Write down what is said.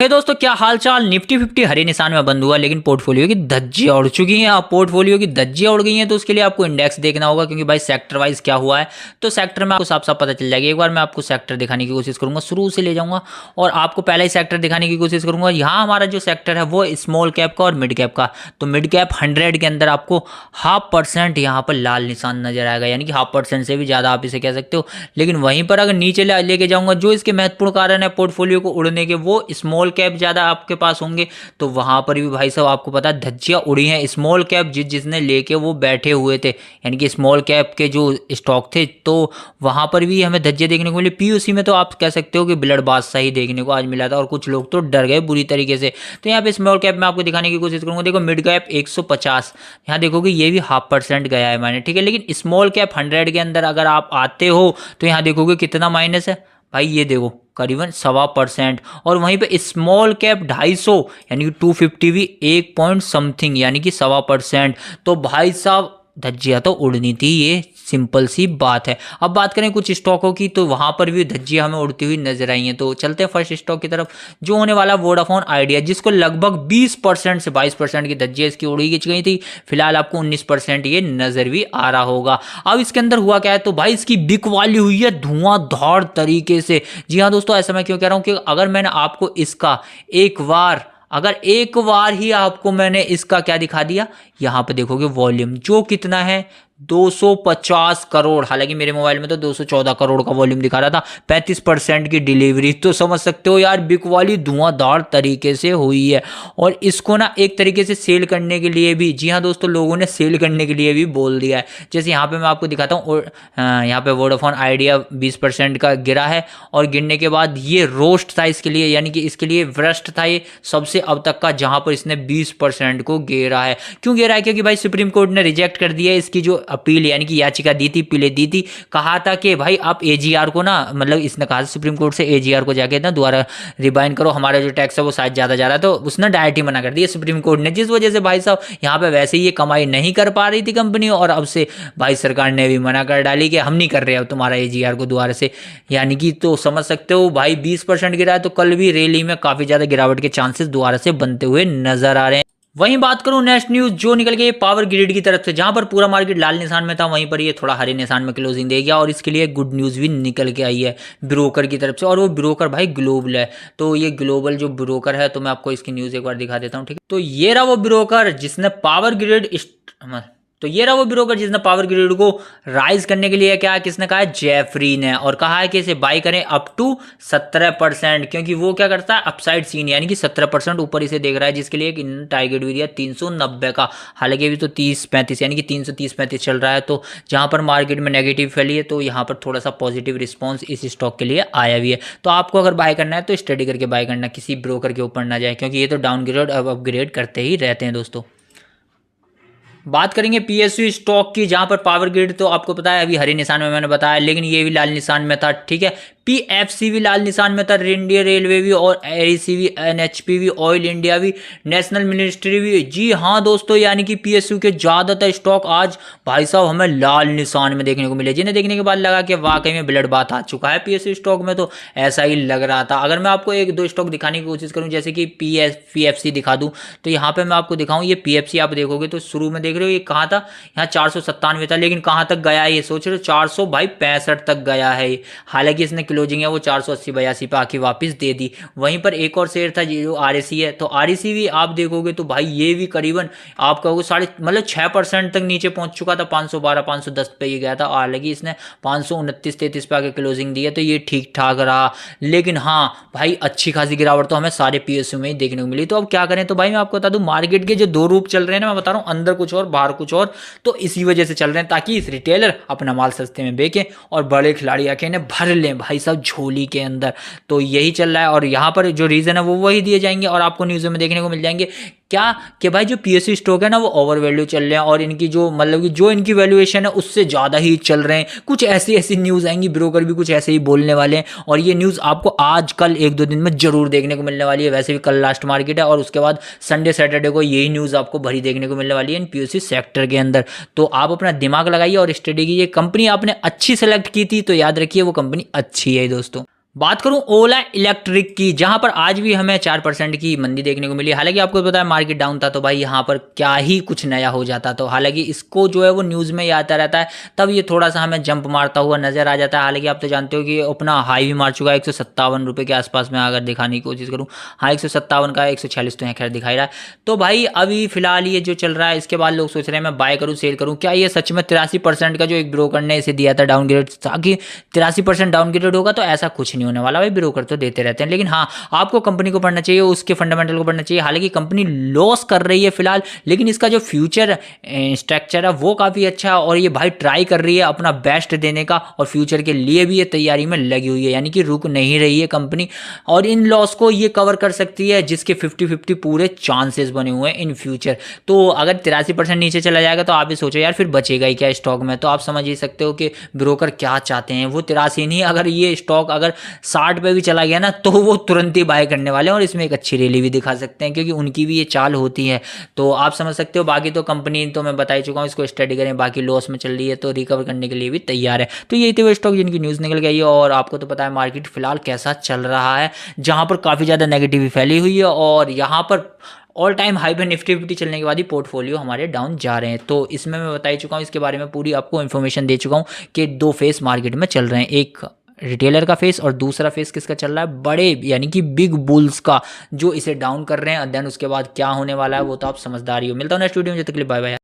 हे दोस्तों, क्या हाल चाल। निफ्टी 50 हरे निशान में बंद हुआ, लेकिन पोर्टफोलियो की धज्जियां उड़ चुकी हैं। अब पोर्टफोलियो की धज्जियां उड़ गई हैं तो उसके लिए आपको इंडेक्स देखना होगा, क्योंकि भाई सेक्टर वाइज क्या हुआ है तो सेक्टर में आपको साफ साफ पता चल जाएगा। एक बार मैं आपको सेक्टर दिखाने की कोशिश करूंगा, शुरू से ले जाऊंगा और आपको पहला ही सेक्टर दिखाने की कोशिश करूंगा। यहाँ हमारा जो सेक्टर है वो स्मॉल कैप का और मिड कैप का। तो मिड कैप 100 के अंदर आपको 0.5% यहाँ पर लाल निशान नजर आएगा, यानी कि 0.5% से भी ज्यादा आप इसे कह सकते हो। लेकिन वहीं पर अगर नीचे लेके जाऊंगा, जो इसके महत्वपूर्ण कारण है पोर्टफोलियो को उड़ने के, वो स्मॉल कैप ज्यादा आपके पास होंगे। तो वहां पर भी भाई साहब आपको पता है धज्जियां उड़ी हैं। स्मॉल कैप जिसने लेके वो बैठे हुए थे, यानी कि स्मॉल कैप के जो स्टॉक थे, तो वहां पर भी हमें धज्जियां देखने को मिली। पीयूसी में तो आप कह सकते हो कि ब्लड बादशाह ही देखने को आज मिला था और कुछ लोग तो डर गए बुरी तरीके से। तो यहाँ पे स्मॉल कैप में आपको दिखाने की कोशिश करूंगा। देखो मिड कैप 150, यहाँ देखोगे ये भी 0.5% गया है मैंने, ठीक है। लेकिन स्मॉल कैप 100 के अंदर अगर आप आते हो तो यहाँ देखोगे कितना माइनस है भाई, ये देखो करीबन 1.25%। और वहीं पे स्मॉल कैप 250 यानी कि 250 भी 1 पॉइंट समथिंग यानी कि 1.25%। तो भाई साहब धज्जियां तो उड़नी थी, ये सिंपल सी बात है। अब बात करें कुछ स्टॉकों की, तो वहां पर भी धज्जियां हमें उड़ती हुई नजर आई हैं। तो चलते हैं फर्स्ट स्टॉक की तरफ, जो होने वाला वोडाफोन आइडिया, जिसको लगभग 20% से 22% की धज्जियां इसकी उड़ी गई थी। फिलहाल आपको 19% ये नजर भी आ रहा होगा। अब इसके अंदर हुआ क्या है, तो भाई इसकी बिक वाली हुई है धुआंधार तरीके से। जी हाँ दोस्तों, ऐसा मैं क्यों कह रहा हूं कि अगर मैंने आपको इसका एक बार ही आपको मैंने इसका क्या दिखा दिया, यहां पे देखोगे वॉल्यूम जो कितना है 250 करोड़। हालांकि मेरे मोबाइल में तो 214 करोड़ का वॉल्यूम दिखा रहा था, 35% की डिलीवरी। तो समझ सकते हो यार बिक वाली धुआंधार तरीके से हुई है। और इसको ना एक तरीके से सेल करने के लिए भी, जी हाँ दोस्तों, लोगों ने सेल करने के लिए भी बोल दिया है। जैसे यहाँ पे मैं आपको दिखाता हूँ, यहाँ पे वोडाफोन आइडिया 20% का गिरा है और गिरने के बाद ये रोस्ट था इसके लिए, यानी कि इसके लिए वर्स्ट था ये सबसे अब तक का, जहां पर इसने 20% को गिरा है। क्यों गिरा है, क्योंकि भाई सुप्रीम कोर्ट ने रिजेक्ट कर दिया इसकी जो अपील यानी कि याचिका दी थी, पीले दी थी। कहा था कि भाई आप एजीआर को ना, मतलब इसने कहा सुप्रीम कोर्ट से एजीआर को जाके ना दोबारा रिबाइन करो, हमारा जो टैक्स है वो शायद ज्यादा जा रहा है। तो उसने डायरेक्ट ही मना कर दिया सुप्रीम कोर्ट ने, जिस वजह से भाई साहब यहाँ पे वैसे ही ये कमाई नहीं कर पा रही थी कंपनी, और अब से भाई सरकार ने भी मना कर डाली कि हम नहीं कर रहे अब तुम्हारा एजीआर को दोबारा से, यानी कि। तो समझ सकते हो भाई 20% गिरा है, तो कल भी रैली में काफी ज्यादा गिरावट के चांसेस दोबारा से बनते हुए नजर आ रहे हैं। वहीं बात करूं नेक्स्ट न्यूज जो निकल गई पावर ग्रिड की तरफ से, जहां पर पूरा मार्केट लाल निशान में था, वहीं पर ये थोड़ा हरे निशान में क्लोजिंग दे गया। और इसके लिए गुड न्यूज भी निकल के आई है ब्रोकर की तरफ से, और वो ब्रोकर भाई ग्लोबल है। तो ये ग्लोबल जो ब्रोकर है, तो मैं आपको इसकी न्यूज एक बार दिखा देता हूँ, ठीक है। तो ये रहा वो ब्रोकर जिसने पावर ग्रिड पावर ग्रिड को राइज करने के लिए क्या किसने कहा है, जेफरी ने, और कहा है कि इसे बाई करें अप टू 17%, क्योंकि वो क्या करता है अपसाइड सीन, यानी कि 17% ऊपर इसे देख रहा है, जिसके लिए एक टारगेट भी दिया 390 का। हालांकि अभी तो 30-35 यानी कि 330-35 चल रहा है। तो जहां पर मार्केट में नेगेटिव फैली है, तो यहाँ पर थोड़ा सा पॉजिटिव रिस्पॉन्स इस स्टॉक के लिए आया भी है। तो आपको अगर बाय करना है तो स्टडी करके बाय करना, किसी ब्रोकर के ऊपर ना जाए, क्योंकि ये तो डाउनग्रेड अपग्रेड करते ही रहते हैं दोस्तों। बात करेंगे पीएसयू स्टॉक की, जहां पर पावर ग्रिड तो आपको पता है अभी हरे निशान में मैंने बताया, लेकिन ये भी लाल निशान में था, ठीक है। पीएफसी भी लाल निशान में था, इंडियन रेलवे भी, और एआईसी भी, एनएचपी भी, ऑयल इंडिया भी, नेशनल मिनिस्ट्री भी। जी हाँ दोस्तों, यानी कि पीएसयू के ज्यादातर स्टॉक आज भाई साहब हमें लाल निशान में देखने को मिले, जिन्हें देखने के बाद लगा कि वाकई में ब्लड बात आ चुका है पीएसयू स्टॉक में। तो ऐसा ही लग रहा था। अगर मैं आपको एक दो स्टॉक दिखाने की कोशिश करूं, जैसे कि पीएफसी दिखा दूं, तो यहाँ पे मैं आपको दिखाऊं, ये पीएफसी आप देखोगे तो शुरू में देख रहे हो ये कहाँ था, यहाँ 497 था, लेकिन कहाँ तक गया है ये सोच रहे हो, 465 तक गया है। हालांकि इसने क्लोजिंग है वो 480-82 पे आके वापस दे दी। वहीं पर एक और शेयर था जो आरएसी है, तो आरएसी भी आप देखोगे तो भाई ये भी करीबन आप कहोगे 6% तक नीचे पहुंच चुका था, 512-510 पे ये गया था। हालांकि इसने 529-33 पे आके क्लोजिंग दी है, तो ये ठीक ठाक रहा। लेकिन हाँ भाई अच्छी खासी गिरावट तो हमें सारे पीएसयू में ही देखने को मिली। तो अब क्या करें, तो भाई मैं आपको बता दूं मार्केट के जो दो रूप चल रहे हैं ना, मैं बता रहा हूँ अंदर कुछ और बाहर कुछ और, तो इसी वजह से चल रहे हैं, ताकि इस रिटेलर अपना माल सस्ते में बेचें और बड़े खिलाड़ी आके इन्हें भर लें भाई साहब झोली के अंदर। तो यही चल रहा है, और यहाँ पर जो रीजन है वो वही दिए जाएंगे, और आपको न्यूज़ में देखने को मिल जाएंगे क्या कि भाई जो पीएसयू स्टॉक है ना वो ओवर वैल्यू चल रहे हैं, और इनकी जो मतलब कि जो इनकी वैल्यूएशन है उससे ज़्यादा ही चल रहे हैं। कुछ ऐसी न्यूज़ आएंगी, ब्रोकर भी कुछ ऐसे ही बोलने वाले हैं, और ये न्यूज़ आपको आज कल 1-2 दिन में जरूर देखने को मिलने वाली है। वैसे भी कल लास्ट मार्केट है, और उसके बाद संडे सैटरडे को यही न्यूज़ आपको भरी देखने को मिलने वाली है इन पीएसयू सेक्टर के अंदर। तो आप अपना दिमाग लगाइए और स्टडी कीजिए। कंपनी आपने अच्छी सेलेक्ट की थी तो याद रखिए वो कंपनी अच्छी है दोस्तों। बात करूं ओला इलेक्ट्रिक की, जहां पर आज भी हमें 4% की मंदी देखने को मिली। हालांकि आपको पता है मार्केट डाउन था, तो भाई यहां पर क्या ही कुछ नया हो जाता। तो हालांकि इसको जो है वो न्यूज़ में ही आता रहता है, तब ये थोड़ा सा हमें जंप मारता हुआ नजर आ जाता है। हालांकि आप तो जानते हो कि अपना हाई भी मार चुका है 157 रुपये के आसपास में, अगर दिखाने की कोशिश करूँ। हाँ 157 का 146 तो यहाँ खैर दिखाई रहा है। तो भाई अभी फिलहाल ये जो चल रहा है, इसके बाद लोग सोच रहे हैं मैं बाय करूँ सेल करूँ। क्या ये सच में 83% का जो एक ब्रोकर ने इसे दिया था डाउनग्रेड, ताकि 83% डाउनग्रेड होगा? तो ऐसा कुछ नहीं होने वाला भाई, ब्रोकर तो देते रहते हैं। लेकिन हाँ, आपको कंपनी को पढ़ना चाहिए, उसके फंडामेंटल को पढ़ना चाहिए। हालांकि कंपनी लॉस कर रही है फिलहाल, लेकिन इसका जो फ्यूचर स्ट्रक्चर है वो काफ़ी अच्छा है, और ये भाई ट्राई कर रही है अपना बेस्ट देने का, और फ्यूचर के लिए भी ये तैयारी में लगी हुई है, यानी कि रुक नहीं रही है कंपनी। और इन लॉस को ये कवर कर सकती है, जिसके 50-50 पूरे चांसेस बने हुए हैं इन फ्यूचर। तो अगर 83% नीचे चला जाएगा, तो आप भी सोचो यार फिर बचेगा ही क्या स्टॉक में। तो आप समझ ही सकते हो कि ब्रोकर क्या चाहते हैं। वो 83 नहीं, अगर ये स्टॉक अगर 60 पे भी चला गया ना, तो वो तुरंत ही बाय करने वाले हैं, और इसमें एक अच्छी रैली भी दिखा सकते हैं, क्योंकि उनकी भी ये चाल होती है। तो आप समझ सकते हो। बाकी तो कंपनी तो मैं बता ही चुका हूँ, इसको स्टडी करें। बाकी लॉस में चल रही है तो रिकवर करने के लिए भी तैयार है। तो यही थे वो स्टॉक जिनकी न्यूज़ निकल गई है। और आपको तो पता है मार्केट फिलहाल कैसा चल रहा है, जहाँ पर काफ़ी ज़्यादा नेगेटिव फैली हुई है, और यहाँ पर ऑल टाइम हाई पे निफ्टी 50 चलने के बाद ही पोर्टफोलियो हमारे डाउन जा रहे हैं। तो इसमें मैं बता ही चुका हूँ, इसके बारे में पूरी आपको इन्फॉर्मेशन दे चुका हूँ कि दो फेस मार्केट में चल रहे हैं, एक रिटेलर का फेस और दूसरा फेस किसका चल रहा है, बड़े यानी कि बिग बुल्स का, जो इसे डाउन कर रहे हैं। देन उसके बाद क्या होने वाला है वो तो आप समझदारी हो। मिलता हूँ नेक्स्ट वीडियो में, जब तक के लिए बाय बाय।